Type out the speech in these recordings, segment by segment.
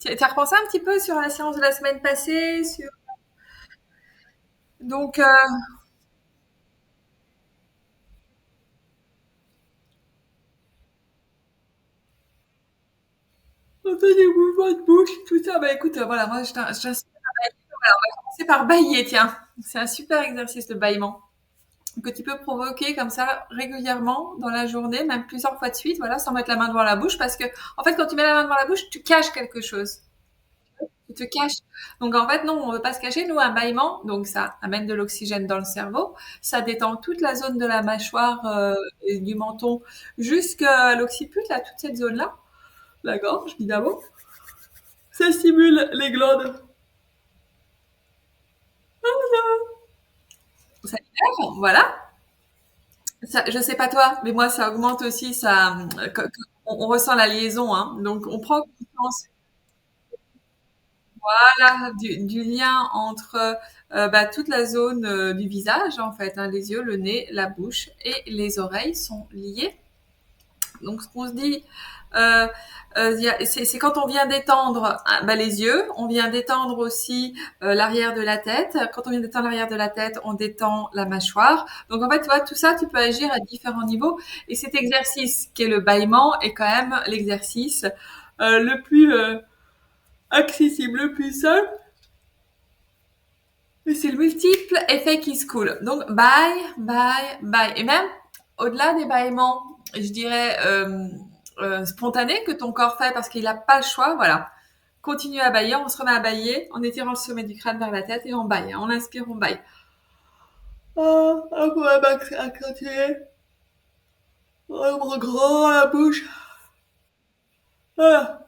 Tu as repensé un petit peu sur la séance de la semaine passée, sur donc un peu des mouvements de bouche, tout ça. Bah écoute, voilà, moi j'insiste commencer par bâiller, tiens. C'est un super exercice le bâillement que tu peux provoquer comme ça régulièrement dans la journée, même plusieurs fois de suite, voilà, sans mettre la main devant la bouche, parce que en fait, quand tu mets la main devant la bouche, tu caches quelque chose. Tu te caches. Donc en fait, non, on veut pas se cacher. Nous, un bâillement, donc ça amène de l'oxygène dans le cerveau, ça détend toute la zone de la mâchoire et du menton jusqu'à l'occiput, là, toute cette zone-là, la gorge, évidemment. Ça stimule les glandes. Ça libère, voilà. Ça, je sais pas toi, mais moi, ça augmente aussi, ça, on ressent la liaison, hein. Donc on prend conscience, voilà, du lien entre bah, toute la zone du visage, en fait, hein, les yeux, le nez, la bouche et les oreilles sont liés. Donc, ce qu'on se dit, euh, c'est quand on vient d'étendre bah, les yeux, on vient d'étendre aussi l'arrière de la tête. Quand on vient d'étendre l'arrière de la tête, on détend la mâchoire. Donc, en fait, tu vois, tout ça, tu peux agir à différents niveaux. Et cet exercice qui est le bâillement est quand même l'exercice le plus accessible, le plus simple. Et c'est le multiple effet qui se coule. Donc, bye, bye, bye. Et même, au-delà des bâillements, je dirais, spontanés que ton corps fait parce qu'il n'a pas le choix, voilà. Continue à bailler, on se remet à bailler en étirant le sommet du crâne vers la tête et on baille. On inspire, on baille. On va continuer. On ouvre grand la bouche. Ah.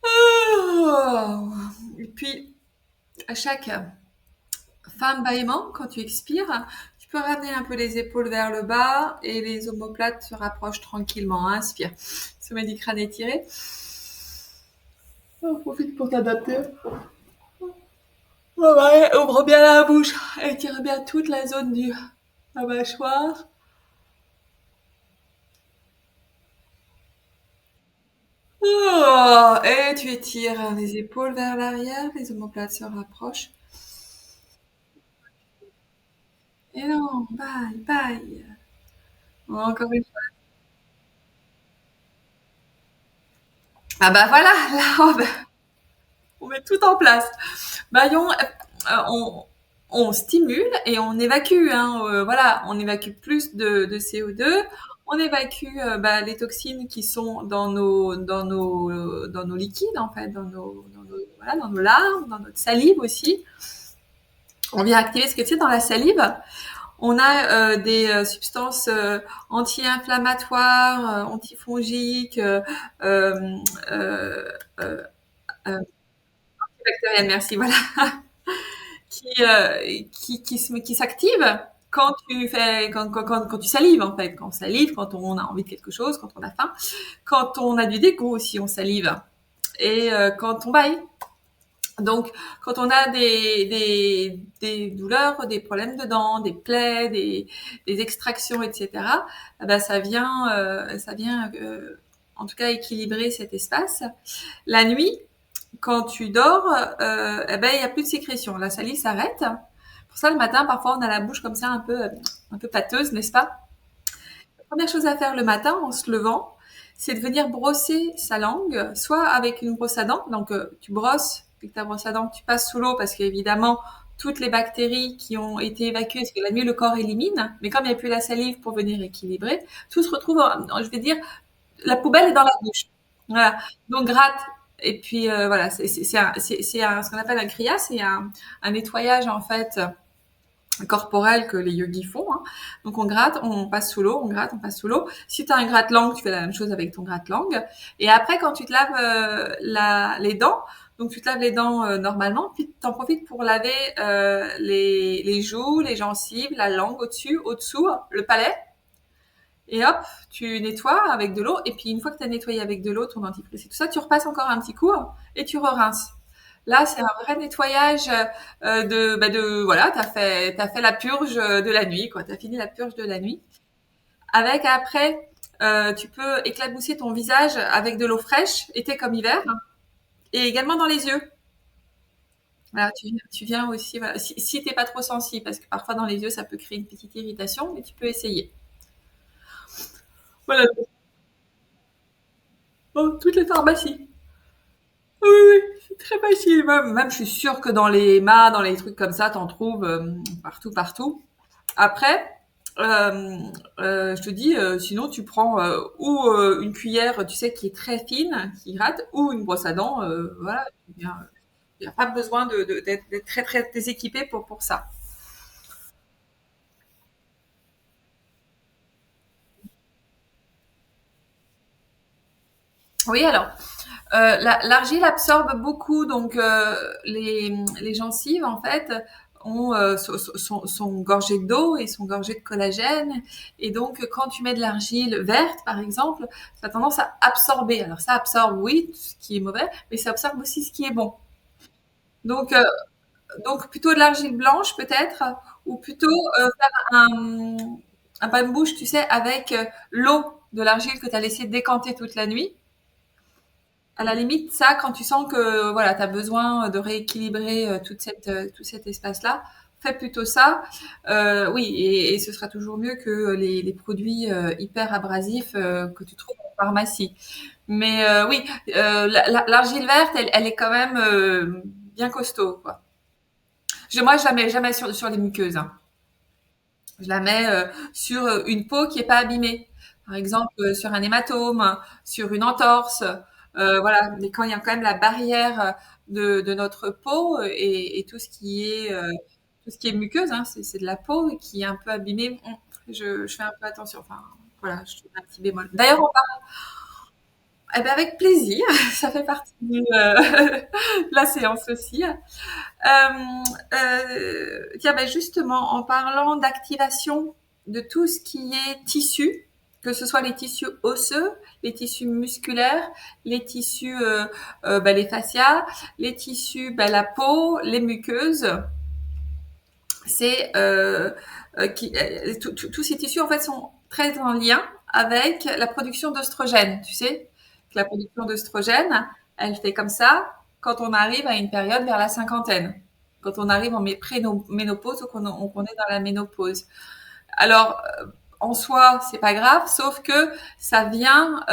Ah. Et puis, à chaque fin de bâillement, quand tu expires, tu peux ramener un peu les épaules vers le bas et les omoplates se rapprochent tranquillement. Inspire. Sommet du crâne étiré. On profite pour t'adapter. Ouais, ouvre bien la bouche. Étire bien toute la zone de la mâchoire. Oh, et tu étires les épaules vers l'arrière, les omoplates se rapprochent. Et non, bye, bye. Encore une fois. Ah bah voilà, là, on met tout en place. Baillon, on stimule et on évacue. Hein, voilà, on évacue plus de CO2. On évacue bah, les toxines qui sont dans nos liquides en fait, voilà, dans nos larmes, dans notre salive aussi. On vient activer ce que tu sais dans la salive. On a des substances anti-inflammatoires, antifongiques, euh, euh, euh, bactériennes. Merci. Voilà. Qui s'active quand tu fais quand tu salives en fait, quand on salive, quand on a envie de quelque chose, quand on a faim, quand on a du dégoût aussi on salive et quand on baille. Donc quand on a des douleurs, des problèmes de dents, des plaies, des extractions, etc. Eh ben ça vient en tout cas équilibrer cet espace. La nuit, quand tu dors, eh ben, il n'y a plus de sécrétion. La salive s'arrête. Pour ça, le matin, parfois, on a la bouche comme ça un peu pâteuse, n'est-ce pas? La première chose à faire le matin, en se levant, c'est de venir brosser sa langue, soit avec une brosse à dents. Donc, tu brosses avec ta brosse à dents, tu passes sous l'eau parce qu'évidemment, toutes les bactéries qui ont été évacuées, parce que la nuit, le corps élimine, mais comme il n'y a plus la salive pour venir équilibrer, tout se retrouve, je vais dire, la poubelle est dans la bouche. Voilà. Donc gratte. Et puis voilà, ce qu'on appelle un kriya, c'est un nettoyage en fait corporel que les yogis font. Hein. Donc on gratte, on passe sous l'eau, on gratte, on passe sous l'eau. Si tu as un gratte-langue, tu fais la même chose avec ton gratte-langue. Et après, quand tu te laves les dents, donc tu te laves les dents normalement, puis tu en profites pour laver les joues, les gencives, la langue au-dessus, au-dessous, le palais. Et hop, tu nettoies avec de l'eau. Et puis, une fois que tu as nettoyé avec de l'eau, ton dentifrice et tout ça, tu repasses encore un petit coup et tu re-rinces. Là, c'est un vrai nettoyage voilà, t'as fait la purge de la nuit, quoi. T'as fini la purge de la nuit. Avec après, tu peux éclabousser ton visage avec de l'eau fraîche, été comme hiver. Et également dans les yeux. Voilà, tu viens aussi, voilà, si t'es pas trop sensible, parce que parfois dans les yeux, ça peut créer une petite irritation, mais tu peux essayer. Voilà, dans toutes les pharmacies. Oui, oui, c'est très facile. Même, je suis sûre que dans les mâts, dans les trucs comme ça, t'en trouves partout, partout. Après, euh, je te dis, sinon tu prends ou une cuillère, tu sais, qui est très fine, qui gratte, ou une brosse à dents. Voilà, il n'y a pas besoin d'être très, très équipé pour ça. Oui, alors, l'argile absorbe beaucoup, donc les gencives, en fait, sont gorgées d'eau et sont gorgées de collagène. Et donc, quand tu mets de l'argile verte, par exemple, ça a tendance à absorber. Alors, ça absorbe, oui, tout ce qui est mauvais, mais ça absorbe aussi ce qui est bon. Donc, euh, donc plutôt de l'argile blanche, peut-être, ou plutôt faire un bain de bouche, tu sais, avec l'eau de l'argile que tu as laissé décanter toute la nuit. À la limite, ça, quand tu sens que voilà, tu as besoin de rééquilibrer tout cet espace-là, fais plutôt ça. Oui, et ce sera toujours mieux que les produits hyper abrasifs que tu trouves en pharmacie. Mais oui, l'argile verte, elle est quand même bien costaud, quoi. Moi, je la mets jamais sur les muqueuses, hein. Je la mets sur une peau qui est pas abîmée. Par exemple, sur un hématome, sur une entorse. Voilà. Mais quand il y a quand même la barrière de notre peau et tout ce qui est muqueuse, hein, c'est de la peau qui est un peu abîmée. Je fais un peu attention. Enfin, voilà, je trouve un petit bémol. D'ailleurs, eh ben avec plaisir. Ça fait partie de la séance aussi. Tiens, ben justement, en parlant d'activation de tout ce qui est tissu, que ce soit les tissus osseux, les tissus musculaires, les tissus, ben, les fascias, les tissus, ben, la peau, les muqueuses, c'est tous ces tissus en fait sont très en lien avec la production d'oestrogène. Tu sais, que la production d'oestrogène, elle fait comme ça quand on arrive à une période vers la cinquantaine, quand on arrive en ménopause ou qu'on est dans la ménopause. Alors, en soi, c'est pas grave, sauf que ça vient,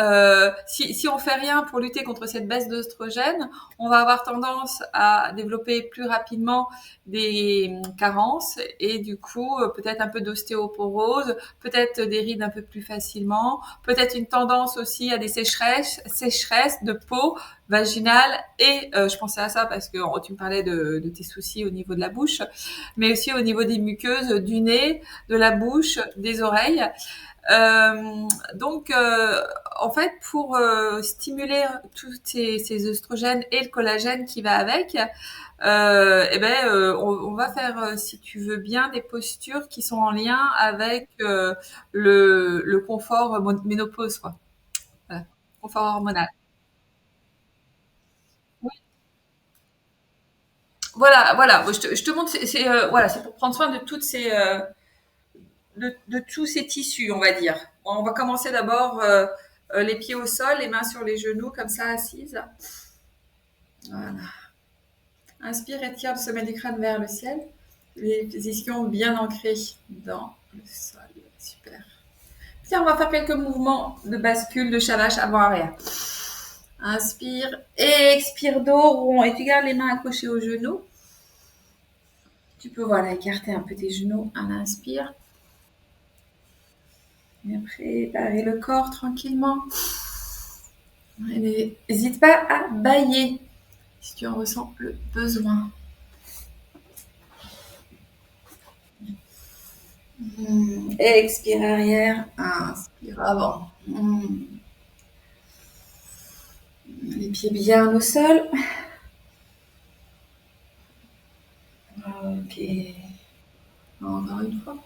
si on fait rien pour lutter contre cette baisse d'œstrogène, on va avoir tendance à développer plus rapidement des carences et du coup, peut-être un peu d'ostéoporose, peut-être des rides un peu plus facilement, peut-être une tendance aussi à des sécheresses de peau vaginale et je pensais à ça parce que tu me parlais de tes soucis au niveau de la bouche, mais aussi au niveau des muqueuses du nez, de la bouche, des oreilles. Donc, en fait, pour stimuler tous ces œstrogènes et le collagène qui va avec, on va faire, si tu veux bien, des postures qui sont en lien avec le confort ménopause, quoi. Voilà. Confort hormonal. Oui. Voilà, voilà. Je te montre, voilà, c'est pour prendre soin de toutes de tous ces tissus, on va dire. On va commencer d'abord les pieds au sol, les mains sur les genoux, comme ça, assises. Voilà. Inspire et tire le sommet du crâne vers le ciel. Les positions bien ancrées dans le sol. Super. Tiens, on va faire quelques mouvements de bascule, de chavache avant-arrière. Inspire et expire dos rond. Et tu gardes les mains accrochées aux genoux. Tu peux voilà, écarter un peu tes genoux à l'inspire. Et après, barrer le corps tranquillement. N'hésite pas à bailler si tu en ressens le besoin. Expire arrière, inspire avant. Les pieds bien au sol. Ok. Encore une fois.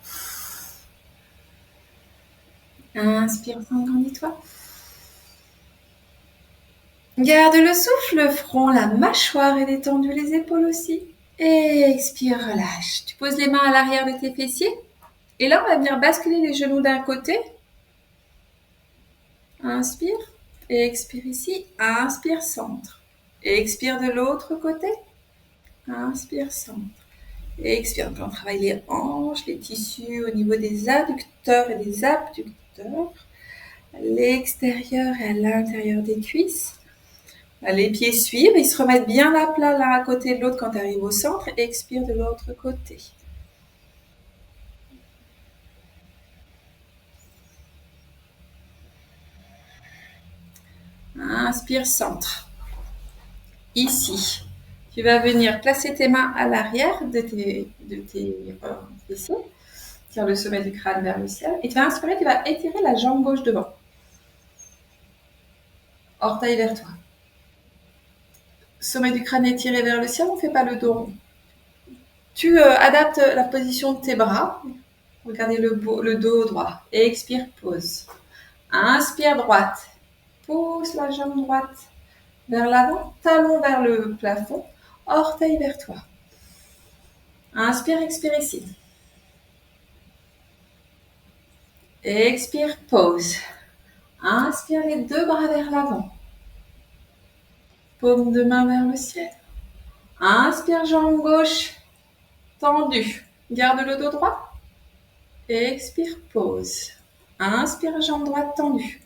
Inspire, agrandis-toi. Garde le souffle, le front, la mâchoire est détendue, les épaules aussi. Expire, relâche. Tu poses les mains à l'arrière de tes fessiers. Et là, on va venir basculer les genoux d'un côté. Inspire. Et expire ici. Inspire, centre. Expire de l'autre côté. Inspire, centre. Expire. On travaille les hanches, les tissus au niveau des adducteurs et des abducteurs. À l'extérieur et à l'intérieur des cuisses. Les pieds suivent, ils se remettent bien à plat l'un à côté de l'autre quand tu arrives au centre. Expire de l'autre côté. Inspire, centre. Ici, tu vas venir placer tes mains à l'arrière de tes fessiers. Tire le sommet du crâne vers le ciel. Et tu vas inspirer, tu vas étirer la jambe gauche devant. Orteil vers toi. Sommet du crâne étiré vers le ciel, on ne fait pas le dos rond. Tu adaptes la position de tes bras. Regardez le dos droit. Et expire, pose. Inspire, droite. Pousse la jambe droite vers l'avant, talon vers le plafond, orteil vers toi. Inspire, expire ici. Expire, pause. Inspire les deux bras vers l'avant. Paume de main vers le ciel. Inspire, jambe gauche tendue. Garde le dos droit. Expire, pause. Inspire, jambe droite tendue.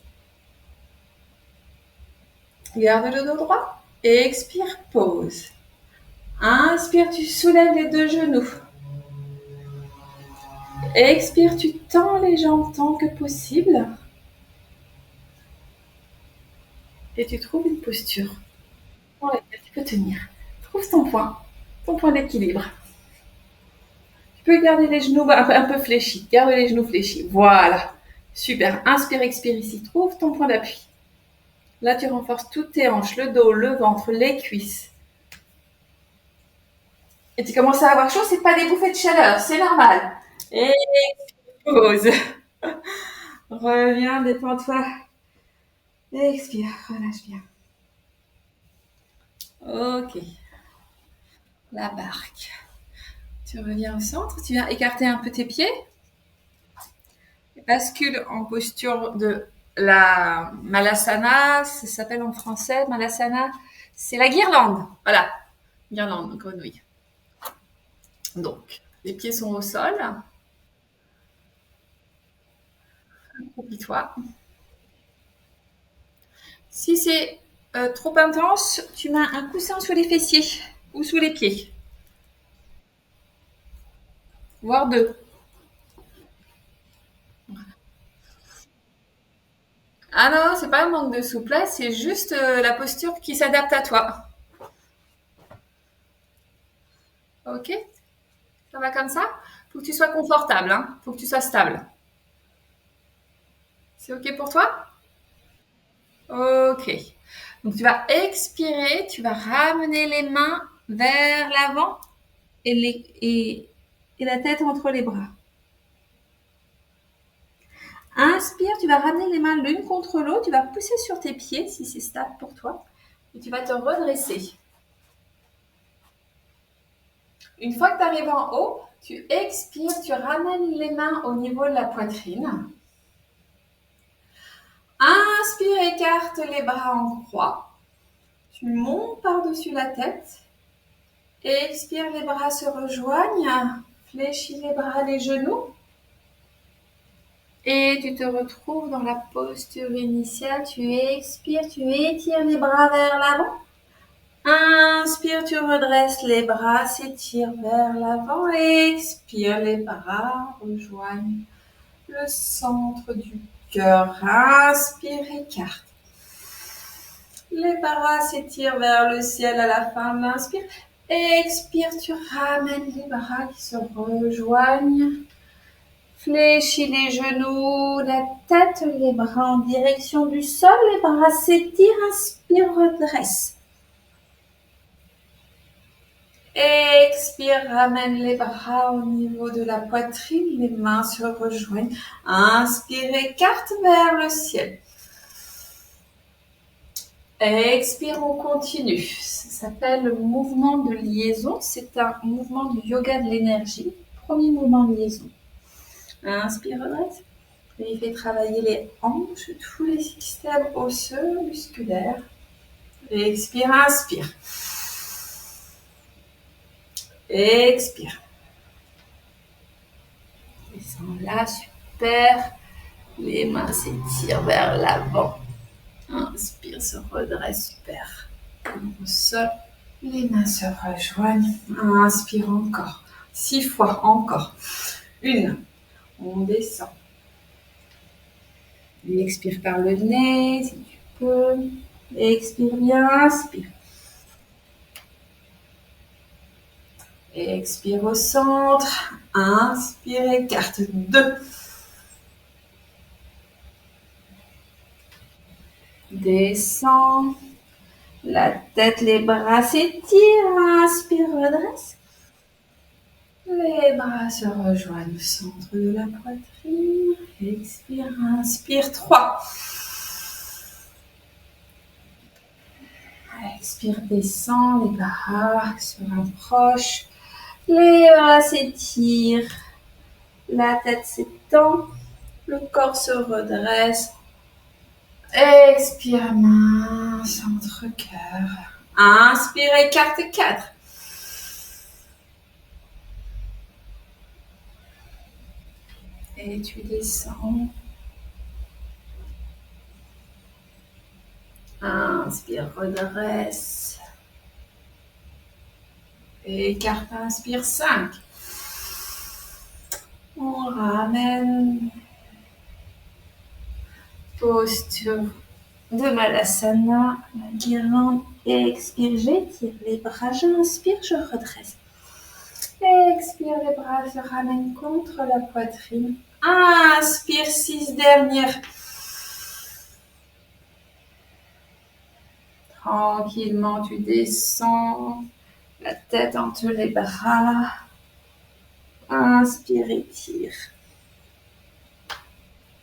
Garde le dos droit. Expire, pause. Inspire, tu soulèves les deux genoux. Expire, tu tends les jambes tant que possible. Et tu trouves une posture dans laquelle tu peux tenir. Trouve ton point d'équilibre. Tu peux garder les genoux un peu fléchis. Garde les genoux fléchis. Voilà. Super. Inspire, expire ici. Trouve ton point d'appui. Là, tu renforces toutes tes hanches, le dos, le ventre, les cuisses. Et tu commences à avoir chaud, c'est pas des bouffées de chaleur, c'est normal. Et pause. Reviens, détends-toi. Expire, relâche bien. Ok. La barque. Tu reviens au centre, tu viens écarter un peu tes pieds. Bascule en posture de la Malasana, ça s'appelle en français, Malasana, c'est la guirlande. Voilà, guirlande, grenouille. Donc, les pieds sont au sol. Oublie-toi. Si c'est trop intense, tu mets un coussin sous les fessiers ou sous les pieds. Voire deux. Ah non, c'est pas un manque de souplesse, c'est juste la posture qui s'adapte à toi. Ok? Ça va comme ça? Faut que tu sois confortable, hein? Faut que tu sois stable. C'est ok pour toi? Ok. Donc tu vas expirer, tu vas ramener les mains vers l'avant et la tête entre les bras. Inspire, tu vas ramener les mains l'une contre l'autre, tu vas pousser sur tes pieds si c'est stable pour toi et tu vas te redresser. Une fois que tu arrives en haut, tu expires, tu ramènes les mains au niveau de la poitrine. Inspire, écarte les bras en croix. Tu montes par-dessus la tête. Expire, les bras se rejoignent. Fléchis les bras, les genoux. Et tu te retrouves dans la posture initiale. Tu expires, tu étires les bras vers l'avant. Inspire, tu redresses les bras, s'étire vers l'avant. Expire, les bras rejoignent le centre du cœur. Inspire, écarte. Les bras s'étirent vers le ciel à la fin de l'inspire. Expire, tu ramènes les bras qui se rejoignent. Fléchis les genoux, la tête, les bras en direction du sol. Les bras s'étirent, inspire, redresse. Expire, ramène les bras au niveau de la poitrine. Les mains se rejoignent. Inspire, écarte vers le ciel. Expire, on continue. Ça s'appelle le mouvement de liaison. C'est un mouvement du yoga de l'énergie. Premier mouvement de liaison. Inspire, redresse. Et il fait travailler les hanches, tous les systèmes osseux, musculaires. Expire, inspire. Expire. Descends là, super. Les mains s'étirent vers l'avant. Inspire, se redresse, super. Au sol, les mains se rejoignent. Inspire encore. 6 fois, encore. 1. On descend. Expire par le nez, si tu peux. Expire bien, inspire. Expire au centre. Inspire, écarte. 2. Descends. La tête, les bras s'étirent. Inspire, redresse. Les bras se rejoignent au centre de la poitrine. Expire, inspire. 3. Expire, descend. Les bras se rapprochent. Les bras s'étirent. La tête s'étend. Le corps se redresse. Expire, main, centre, cœur. Inspire, écarte 4. Et tu descends. Inspire, redresse. Écarte, inspire 5. On ramène. Posture de Malasana, la guirlande. Expire, j'étire les bras. J'inspire, je redresse. Expire, les bras se ramènent contre la poitrine. Inspire, 6 dernières. Tranquillement, tu descends. La tête entre les bras. Inspire, étire.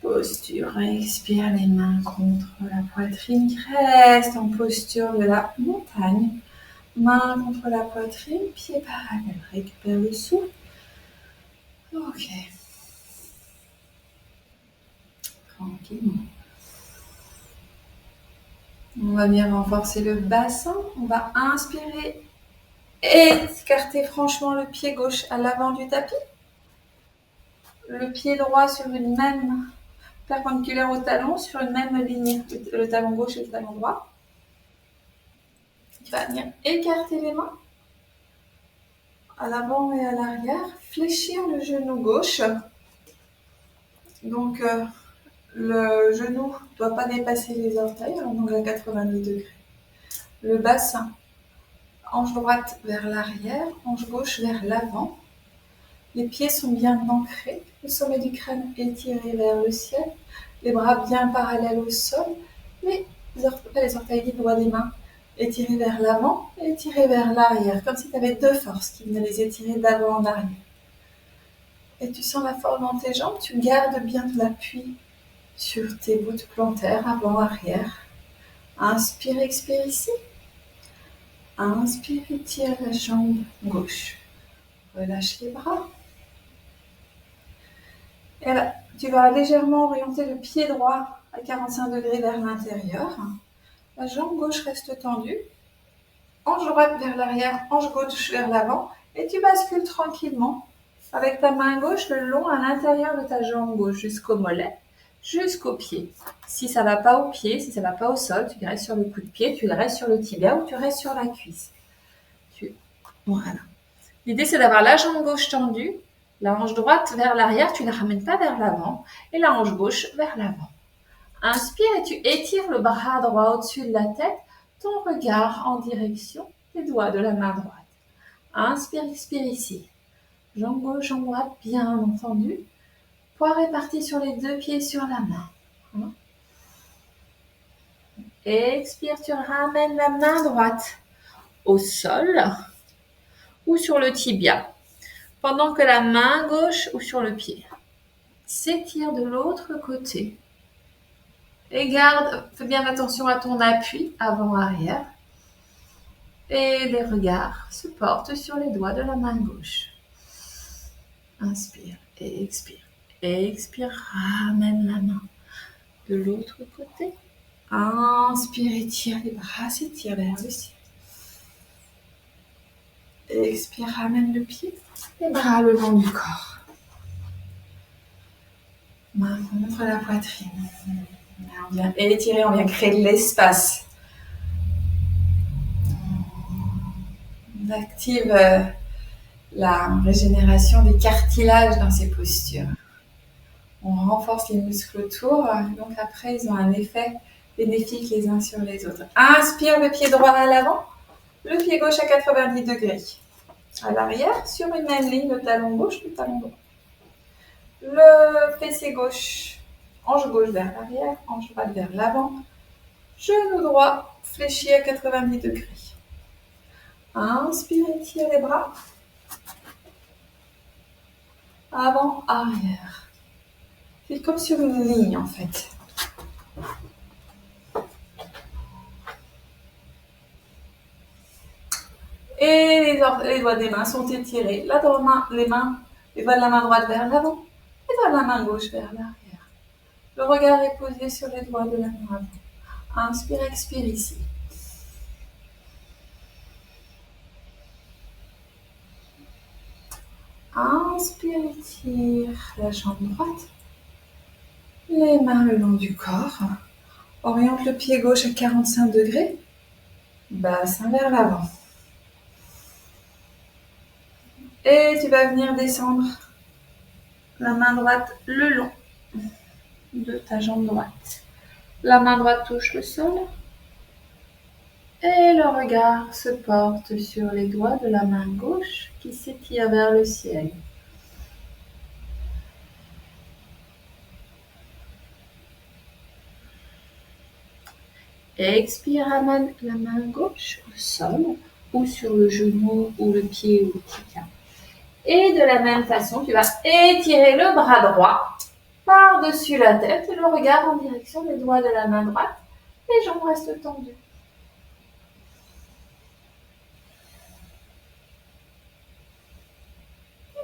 Posture, expire les mains contre la poitrine. Reste en posture de la montagne. Main contre la poitrine, pied parallèle. Récupère le souffle. Ok. Tranquillement. On va bien renforcer le bassin. On va inspirer. Écarter franchement le pied gauche à l'avant du tapis. Le pied droit sur une même perpendiculaire au talon, sur une même ligne, le talon gauche et le talon droit. Tu vas venir écarter les mains à l'avant et à l'arrière, fléchir le genou gauche. Donc le genou ne doit pas dépasser les orteils, donc à 90 degrés. Le bassin, hanche droite vers l'arrière, hanche gauche vers l'avant. Les pieds sont bien ancrés, le sommet du crâne étiré vers le ciel, les bras bien parallèles au sol, les orteils libres droits des mains étirés vers l'avant et étirés vers l'arrière, comme si tu avais 2 forces qui venaient les étirer d'avant en arrière. Et tu sens la force dans tes jambes, tu gardes bien de l'appui sur tes voûtes plantaires, avant, arrière. Inspire, expire ici. Inspire, étire la jambe gauche. Relâche les bras. Et là, tu vas légèrement orienter le pied droit à 45 degrés vers l'intérieur. La jambe gauche reste tendue. Hanche droite vers l'arrière, hanche gauche vers l'avant. Et tu bascules tranquillement avec ta main gauche le long à l'intérieur de ta jambe gauche jusqu'au mollet, jusqu'au pied. Si ça ne va pas au pied, si ça ne va pas au sol, tu restes sur le coup de pied, tu restes sur le tibia ou tu restes sur la cuisse. Voilà. L'idée, c'est d'avoir la jambe gauche tendue, la hanche droite vers l'arrière, tu ne la ramènes pas vers l'avant, et la hanche gauche vers l'avant. Inspire et tu étires le bras droit au-dessus de la tête, ton regard en direction des doigts de la main droite. Inspire, expire ici. Jambe gauche, jambe droite, bien entendu. Poids répartis sur les 2 pieds sur la main. Expire, tu ramènes la main droite au sol ou sur le tibia, pendant que la main gauche ou sur le pied s'étire de l'autre côté. Et fais bien attention à ton appui avant-arrière. Et les regards se portent sur les doigts de la main gauche. Inspire et expire. Et expire, ramène la main de l'autre côté. Inspire, étire les bras, s'étire vers le ciel. Expire, ramène le pied, les bras le long du corps. Main contre la poitrine. On vient étirer, on vient créer de l'espace. On active la régénération des cartilages dans ces postures. On renforce les muscles autour, donc après ils ont un effet bénéfique les uns sur les autres. Inspire, le pied droit à l'avant, le pied gauche à 90 degrés. À l'arrière, sur une même ligne, le talon gauche, le talon droit. Le fessier gauche, hanche gauche vers l'arrière, hanche droite vers l'avant. Genou droit fléchi à 90 degrés. Inspire, étire les bras. Avant, arrière. C'est comme sur une ligne en fait. Et les doigts des mains sont étirés. Les doigts de la main droite vers l'avant, les doigts de la main gauche vers l'arrière. Le regard est posé sur les doigts de la main avant. Inspire, expire ici. Inspire, étire la jambe droite. Les mains le long du corps. Oriente le pied gauche à 45 degrés. Bassin vers l'avant. Et tu vas venir descendre la main droite le long de ta jambe droite. La main droite touche le sol. Et le regard se porte sur les doigts de la main gauche qui s'étire vers le ciel. Expire, ramène la main gauche au sol ou sur le genou ou le pied ou le tibia. Et de la même façon, tu vas étirer le bras droit par-dessus la tête et le regard en direction des doigts de la main droite. Les jambes restent tendues.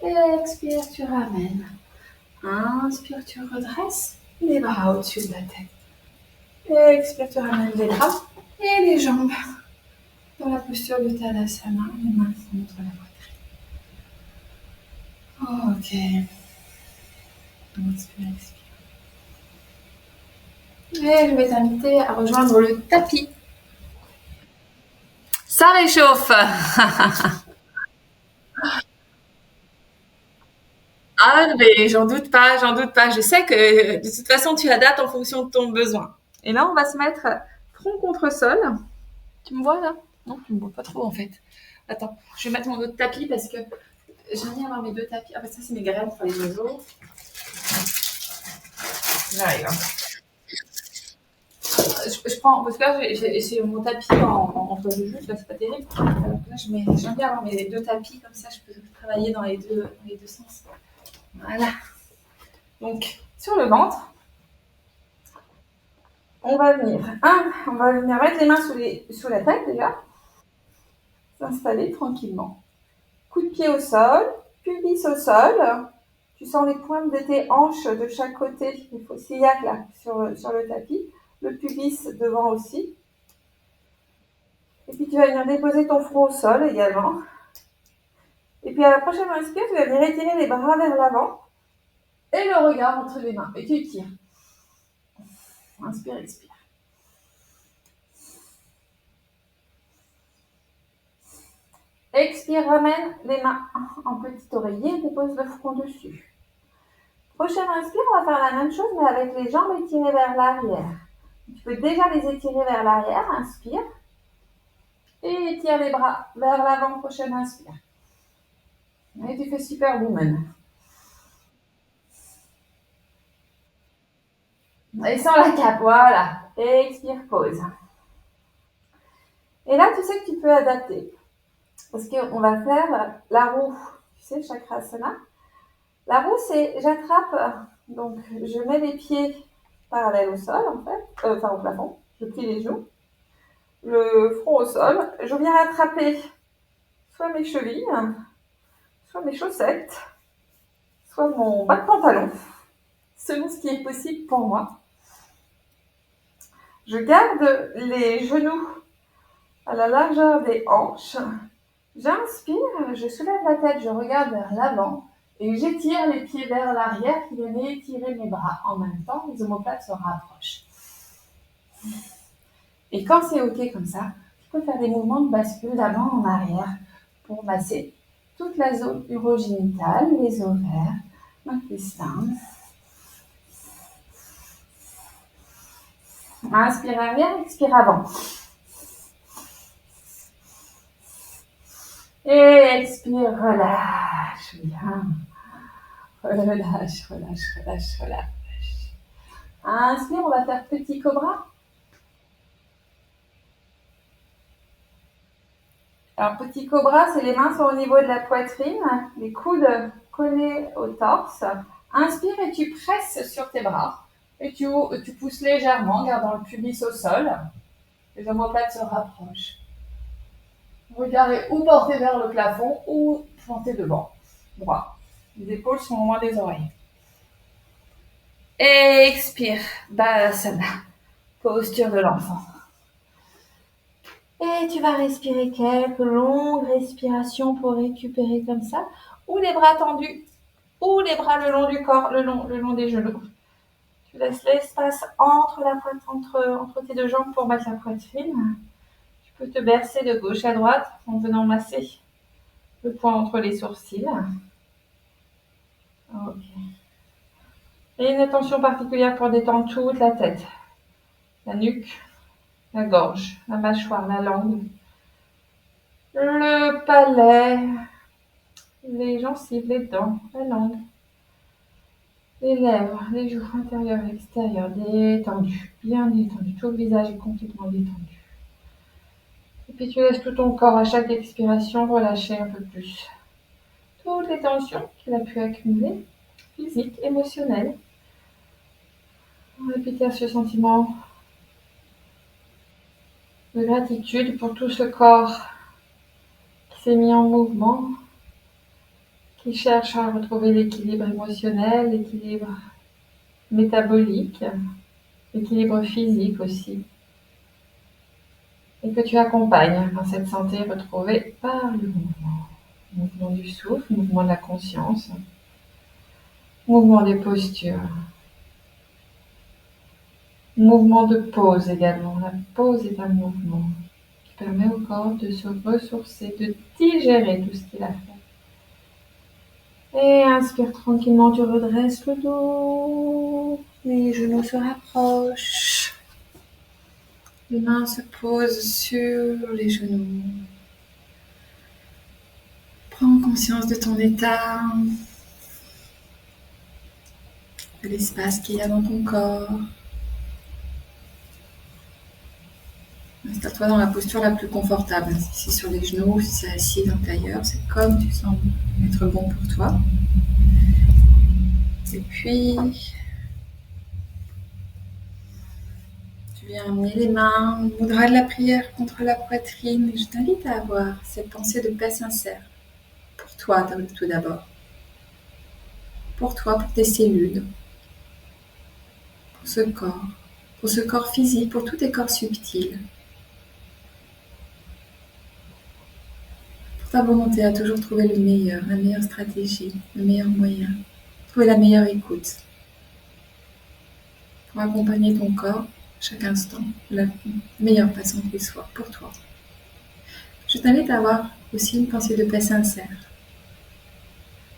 Expire, tu ramènes. Inspire, tu redresses les bras au-dessus de la tête. Expire, tu ramènes les bras et les jambes dans la posture de Tadasana, les mains contre la poitrine. Ok. Inspire, expire. Et je vais t'inviter à rejoindre le tapis. Ça réchauffe. Ah, mais j'en doute pas, j'en doute pas. Je sais que de toute façon, tu adaptes en fonction de ton besoin. Et là, on va se mettre front contre sol. Tu me vois là? Non, tu me vois pas trop en fait. Attends, je vais mettre mon autre tapis parce que j'aime bien avoir mes deux tapis. Ah bah ça, c'est mes graines pour les oiseaux. J'arrive. Je prends, parce que là, j'ai mon tapis en feuille de jus, là, c'est pas terrible. Alors que là, j'aime bien avoir mes deux tapis, comme ça, je peux travailler dans les deux sens. Voilà. Donc, sur le ventre, on va venir mettre les mains sous la tête déjà, s'installer tranquillement. Coup de pied au sol, pubis au sol. Tu sens les pointes de tes hanches de chaque côté, il faut sciac là sur le tapis. Le pubis devant aussi. Et puis tu vas venir déposer ton front au sol également. Et puis à la prochaine inspire, tu vas venir étirer les bras vers l'avant et le regard entre les mains. Et tu tires. Inspire, expire. Expire, ramène les mains en petit oreiller et dépose le front dessus. Prochaine inspire, on va faire la même chose mais avec les jambes étirées vers l'arrière. Tu peux déjà les étirer vers l'arrière, inspire. Et étire les bras vers l'avant, prochaine inspire. Et tu fais Superwoman. Et sans la cape, voilà. Expire, pause. Et là, tu sais que tu peux adapter. Parce qu'on va faire la roue, tu sais, Chakrasana. La roue, c'est j'attrape, donc je mets les pieds parallèles au sol, en fait, enfin au plafond. Je plie les genoux, le front au sol. Je viens attraper soit mes chevilles, soit mes chaussettes, soit mon bas de pantalon, selon ce qui est possible pour moi. Je garde les genoux à la largeur des hanches. J'inspire, je soulève la tête, je regarde vers l'avant et j'étire les pieds vers l'arrière qui viennent étirer mes bras. En même temps, les omoplates se rapprochent. Et quand c'est OK comme ça, tu peux faire des mouvements de bascule d'avant en arrière pour masser toute la zone urogénitale, les ovaires, l'intestin. Inspire arrière, expire avant. Et expire, relâche bien. Relâche, relâche, relâche, relâche. Inspire, on va faire petit cobra. Alors, petit cobra, c'est les mains sont au niveau de la poitrine, les coudes collés au torse. Inspire et tu presses sur tes bras. Et tu pousses légèrement, gardant le pubis au sol. Les omoplates se rapprochent. Regard est ou porté vers le plafond ou pointé devant. Droit. Les épaules sont loin des oreilles. Expire. Balasana. Posture de l'enfant. Et tu vas respirer quelques longues respirations pour récupérer comme ça. Ou les bras tendus, ou les bras le long du corps, le long des genoux. Tu laisses l'espace entre tes deux jambes pour mettre la poitrine. Tu peux te bercer de gauche à droite en venant masser le point entre les sourcils. Ok. Et une attention particulière pour détendre toute la tête, la nuque, la gorge, la mâchoire, la langue, le palais, les gencives, les dents, la langue, les lèvres, les joues intérieures et extérieures, détendues, bien détendues. Tout le visage est complètement détendu. Et puis tu laisses tout ton corps à chaque expiration relâcher un peu plus. Toutes les tensions qu'il a pu accumuler, physiques, émotionnelles. Répétez ce sentiment de gratitude pour tout ce corps qui s'est mis en mouvement, qui cherche à retrouver l'équilibre émotionnel, l'équilibre métabolique, l'équilibre physique aussi. Et que tu accompagnes dans cette santé retrouvée par le mouvement. Mouvement du souffle, mouvement de la conscience, mouvement des postures, mouvement de pause également. La pause est un mouvement qui permet au corps de se ressourcer, de digérer tout ce qu'il a fait. Et inspire tranquillement, tu redresses le dos, les genoux se rapprochent, les mains se posent sur les genoux. Prends conscience de ton état, de l'espace qu'il y a dans ton corps. Installe-toi dans la posture la plus confortable. Si c'est sur les genoux, si c'est assis dans le tailleur, c'est comme tu sens être bon pour toi. Et puis, tu viens amener les mains, mudra de la prière contre la poitrine. Et je t'invite à avoir cette pensée de paix sincère. Pour toi, tout d'abord. Pour toi, pour tes cellules. Pour ce corps physique, pour tous tes corps subtils. Pour ta volonté à toujours trouver le meilleur, la meilleure stratégie, le meilleur moyen. Trouver la meilleure écoute. Pour accompagner ton corps chaque instant, la meilleure façon qu'il soit pour toi. Je t'invite à avoir aussi une pensée de paix sincère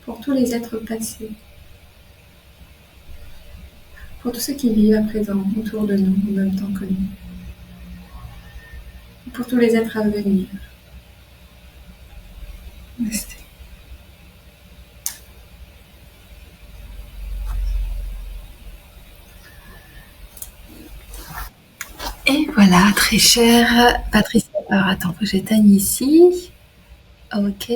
pour tous les êtres passés, pour tous ceux qui vivent à présent autour de nous en même temps que nous, pour tous les êtres à venir. Restez. Et voilà, très chère Patricia. Alors attends, faut que j'éteigne ici. Ok.